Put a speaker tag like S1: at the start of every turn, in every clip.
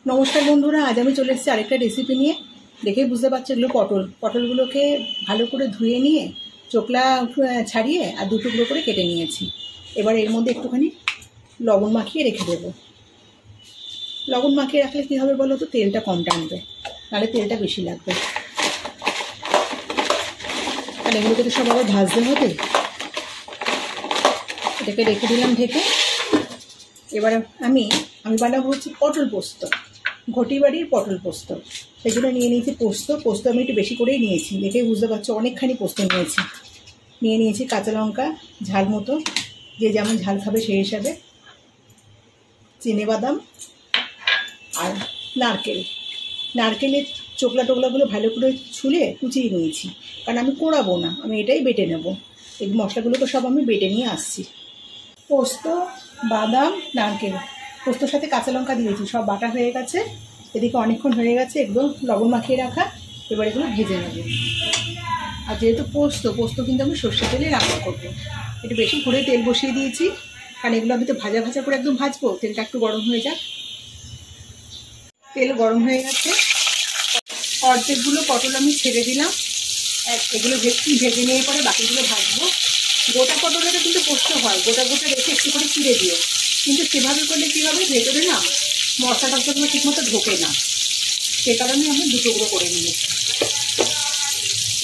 S1: নমস্কার বন্ধুরা, আজ আমি চলে এসেছি আরেকটা রেসিপি নিয়ে। দেখেই বুঝতে পারছি এগুলো পটলগুলোকে ভালো করে ধুয়ে নিয়ে চোকলা ছাড়িয়ে আর দু টুকরো করে কেটে নিয়েছি। এবার এর মধ্যে একটুখানি লবণ মাখিয়ে রেখে দেবো। লবণ মাখিয়ে রাখলে কী হবে বলো তো, তেলটা কম টানবে, নাহলে তেলটা বেশি লাগবে। আর এগুলোকে তো সব আবার ভাজতে হবে। এটাকে রেখে দিলাম ঢেকে। এবার আমি বানাবো হচ্ছে পটল পোস্ত, ঘটি বাড়ির পটল পোস্ত। সেই জন্য নিয়ে নিয়েছি পোস্ত আমি একটু বেশি করেই নিয়েছি, দেখেই বুঝতে পারছো অনেকখানি পোস্ত নিয়ে নিয়েছি কাঁচা লঙ্কা ঝাল মতো, যে যেমন ঝাল খাবে সেই হিসাবে, চিনেবাদাম আর নারকেলের টোকলাগুলো ভালো করে ছুলে কুচিয়ে নিয়েছি, কারণ আমি কোড়াবো না, আমি এটাই বেটে নেব। এই মশলাগুলোকে সব আমি বেটে নিয়ে আসছি। পোস্ত, বাদাম, নারকেল, পোস্তর সাথে কাঁচা লঙ্কা দিয়েছি, সব বাটা হয়ে গেছে। এদিকে অনেকক্ষণ হয়ে গেছে একদম লবণ মাখিয়ে রাখা। এবার এগুলো ভেজে নেব। আর যেহেতু পোস্ত কিন্তু আমি সর্ষে তেলে রান্না করবো, একটু বেশি করে তেল বসিয়ে দিয়েছি, কারণ এগুলো আমি তো ভাজা করে একদম ভাজবো। তেলটা একটু গরম হয়ে যাক। তেল গরম হয়ে গেছে, অর্ধেকগুলো পটল আমি ছেড়ে দিলাম। এগুলো ভেজে নিয়ে পরে বাকিগুলো ভাজবো। গোটা পটলেরও কিন্তু পোস্ত হয়, গোটা রেখে একটু করে চিড়ে দিও, কিন্তু সেভাবে করলে কী হবে, ভেতরে না মশলা টশলাগুলো ঠিকমতো ঢোকে না। সে কারণে আমি দু টুকরো করে নিয়েছি।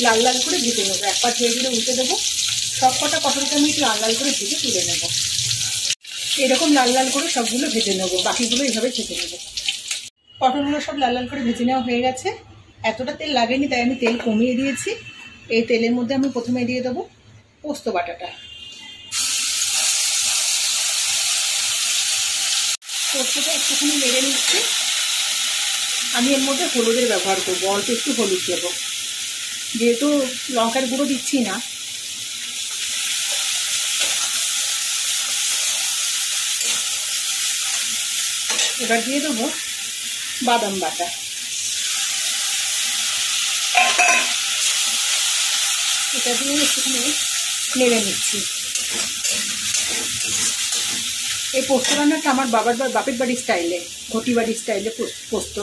S1: লাল করে ভেজে নেবো, একবার ধীরে ধীরে উল্টে দেবো। সব কটা পটলকে আমি একটু লাল করে ভেজে তুলে নেবো। এরকম লাল করে সবগুলো ভেজে নেবো, বাকিগুলো এইভাবে ভেজে নেবো। পটলগুলো সব লাল করে ভেজে নেওয়া হয়ে গেছে। এতটা তেল লাগেনি, তাই আমি তেল কমিয়ে দিয়েছি। এই তেলের মধ্যে আমি প্রথমে দিয়ে দেবো পোস্ত বাটাটা। পোস্তটা একটুখানি নেড়ে নিচ্ছি। আমি এর মধ্যে হলুদের ব্যবহার করবো, অল্প একটু হলুদ দেবো, যেহেতু লঙ্কার গুঁড়ো দিচ্ছি না। এবার দিয়ে দেবো বাদাম বাটা। এটা দিয়ে একটুখানি নেড়ে নিচ্ছি। এই পোস্ত রান্নাটা আমার বাপের বাড়ির স্টাইলে, ঘটি বাড়ির স্টাইলে পোস্ত।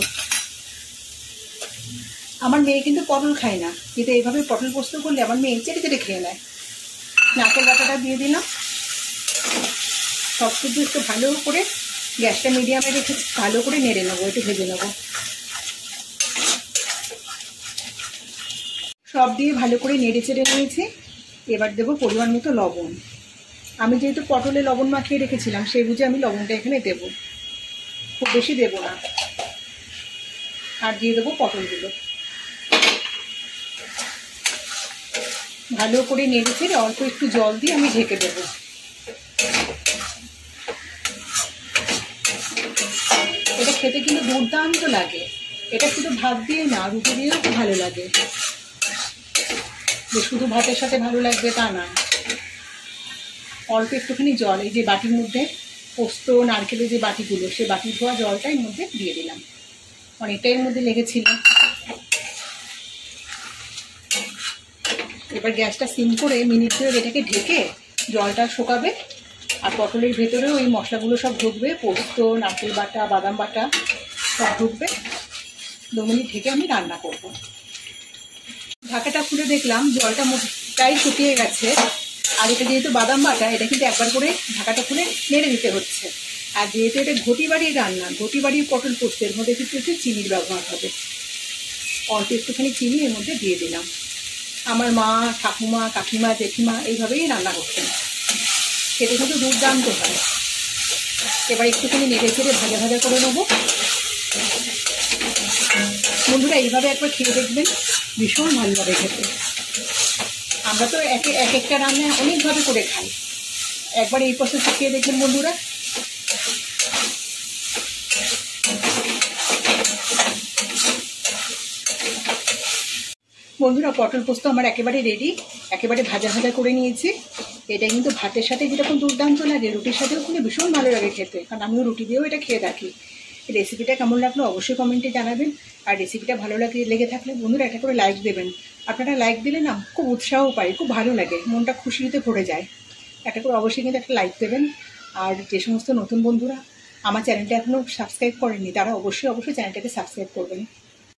S1: আমার মেয়ে কিন্তু পটল খায় না, কিন্তু এইভাবে পটল পোস্ত করলে আমার মেয়ে চেটে খেয়ে নেয়। নারকেল বাটাটা দিয়ে দিলাম। সব কিছু একটু ভালো করে গ্যাসটা মিডিয়ামে রেখে ভালো করে নেড়ে নেবো, একটু ভেজে নেবো। সব দিয়ে ভালো করে নেড়ে চেড়ে নিয়েছি। এবার দেবো পরিমাণ মতো লবণ। আমি যেহেতু পটলে লবণ মাখিয়ে রেখেছিলাম, সেই বুঝে আমি লবণটা এখানে দেবো, খুব বেশি দেবো না। আর দিয়ে দেবো পটলগুলো। ভালো করে নেড়ে চেড়ে অল্প একটু জল দিয়ে আমি ঢেকে দেবো। এটা খেতে কিন্তু দুর্দান্ত লাগে। এটা শুধু ভাত দিয়ে না, রুটি দিয়েও খুব ভালো লাগে। যে শুধু ভাতের সাথে ভালো লাগবে তা না। অল্প একটুখানি জল, এই যে বাটির মধ্যে পোস্ত নারকেলের যে বাটিগুলো, সেই বাটি ধোয়া জলটা এর মধ্যে দিয়ে দিলাম। অনেকটা এর মধ্যে লেগেছিল। এবার গ্যাসটা সিম করে মিনিট ধরে এটাকে ঢেকে জলটা শুকাবে। আর পটলের ভেতরেও এই মশলাগুলো সব ঢুকবে, পোস্ত, নারকেল বাটা, বাদাম বাটা সব ঢুকবে। 2 মিনিট ঢেকে আমি রান্না করব। ঢাকাটা খুলে দেখলাম জলটা প্রায় শুকিয়ে গেছে। আর এটা যেহেতু বাদাম বাটা, এটা কিন্তু একবার করে ঢাকাটা খুলে নেড়ে দিতে হচ্ছে। আর যেহেতু এটা ঘটি বাড়ির রান্না, ঘটি বাড়ির পটল পোস্তের মধ্যে কিন্তু একটু চিনির ব্যবহার হবে। অল্প একটুখানি চিনি এর মধ্যে দিয়ে দিলাম। আমার মা, ঠাকুমা, কাকিমা, জেঠিমা এইভাবেই রান্না করতেন। খেতে কিন্তু দুর্দান্ত হয়। এবার একটুখানি নেড়ে চেড়ে ভাজা করে নেবো। বন্ধুরা এইভাবে একবার খেয়ে দেখবেন, ভীষণ ভালো লাগে খেতে। আমরা তো এক একটা রান্না অনেকভাবে করে খাই, একবার এই প্রসেসে খেয়ে দেখবেন বন্ধুরা। পটল পোস্ত আমার একেবারে রেডি, একেবারে ভাজা করে নিয়েছি। এটা কিন্তু ভাতের সাথে যেরকম দুর্দান্ত লাগে, রুটির সাথেও কিন্তু ভীষণ ভালো লাগে খেতে, কারণ আমিও রুটি দিয়েও এটা খেয়ে থাকি। রেসিপিটা কেমন লাগলো অবশ্যই কমেন্টে জানাবেন। আর রেসিপিটা ভালো লেগে থাকলে বন্ধুরা একটা করে লাইক দেবেন। আপনারা লাইক দিলে না খুব উৎসাহ পাই, খুব ভালো লাগে, মনটা খুশিতে ভরে যায়। একটা করে অবশ্যই কিন্তু একটা লাইক দেবেন। আর যে সমস্ত নতুন বন্ধুরা আমার চ্যানেলটা এখনও সাবস্ক্রাইব করেননি তারা অবশ্যই চ্যানেলটাকে সাবস্ক্রাইব করবেন।